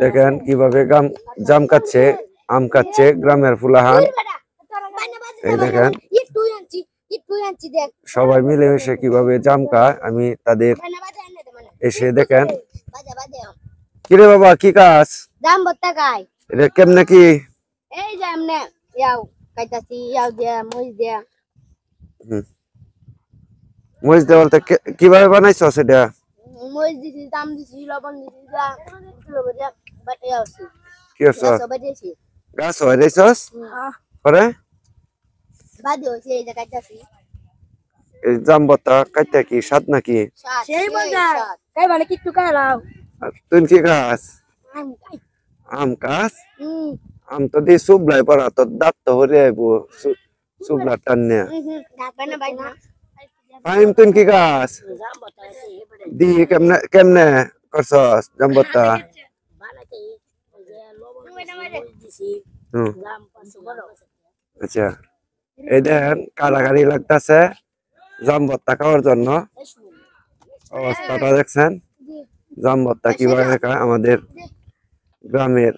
দেখেন কিভাবে জাম কাটছে, আম কাটছে গ্রামের ফুলাহান। এই দেখেন সবাই মিলেমিশে কিভাবে জাম খায়। আমি তাদের এসে দেখেন, কিরে বাবা কি কাজ? জাম ভর্তা খাই। এটা কেমনে কি? এই যে আমনে ইয়াও কাইতাছি, ইয়াও দিয়া মরিচ দিয়া। মরিচ দেওয়া বলতে কিভাবে বানাইছো সেটা? মরিচ দিছি, জাম দিছি, লবণ দিছি, বাটে আসছি। কি করছো? গাছ হয় দিছস? পরে বাদে হইছে এই যে কাইতাছি। এই জাম ভর্তা কাইতে কি স্বাদ নাকি? সেই মজা। কাই মানে কি একটু খাইলাও। তুই কি গাছ? আম গাছ? আম তো দি সুবলাই পড়া তো দাঁত তো হরে আইবো সুবলা টান্নে। ফাইম তুই কি গাছ? দি কেমনে করছস জাম ভর্তা? আচ্ছা, এই দেখেন কারাগারি লাগতেছে জাম ভর্তা খাওয়ার জন্য। অবস্থাটা দেখছেন জাম ভর্তা কিভাবে খায় আমাদের গ্রামের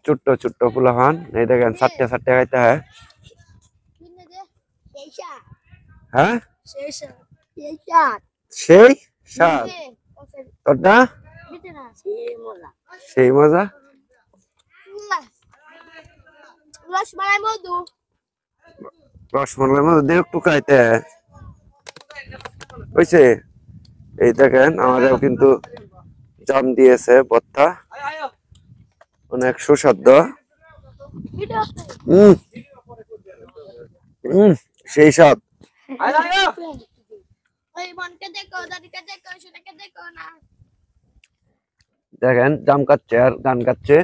ছোট্ট ছোট্ট ফুলাহান। এই দেখেন চারটে চারটে খাইতে হয়। হ্যাঁ সেই স্বাদ তোরটা সেই মজা। রসমালাই মধ্যে একটু খাইতে হয়েছে। এই দেখেন আমাদের কিন্তু জাম দিয়েছে ভর্তা, অনেক সুস্বাদু। সেই স্বাদ। দেখেন জাম কাটছে আর গান কাটছে।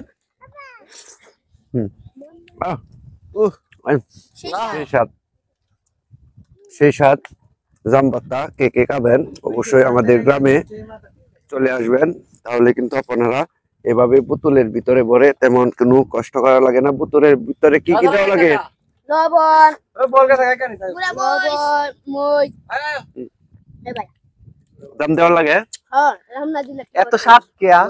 সেই স্বাদ জাম ভর্তা কে কে খাবেন অবশ্যই আমাদের গ্রামে চলে আসবেন, তাহলে কিন্তু আপনারা এভাবে বোতলের ভিতরে ভরে তেমন কোনো কষ্ট করা লাগে না। বোতলের ভিতরে কি কি দেওয়া লাগে? দাম দেওয়া লাগে। এত স্বাদ কেয়া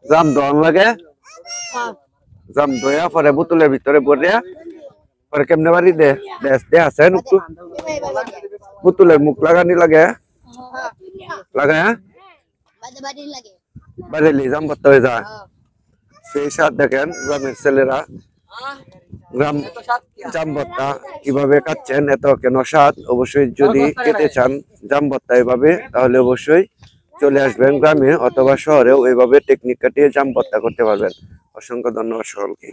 জাম দন লাগে। জাম দয়া পরে বোতলের ভিতরে ভরিয়া পরে কেমনে বাড়ি দে দে আছে বোতলের মুখ লাগানি লাগে লাগায় বাড়ি জাম ভর্তা হয়ে যায়। সেই স্বাদ দেখেন গ্রামের ছেলেরা জাম ভর্তা কিভাবে খাচ্ছেন, এত কেন স্বাদ। অবশ্যই যদি খেতে চান জাম ভর্তা এভাবে, তাহলে অবশ্যই চলে আসবেন গ্রামে অথবা শহরেও এইভাবে টেকনিক কাটিয়ে জাম ভর্তা করতে পারবেন। অসংখ্য ধন্যবাদ সকলকে।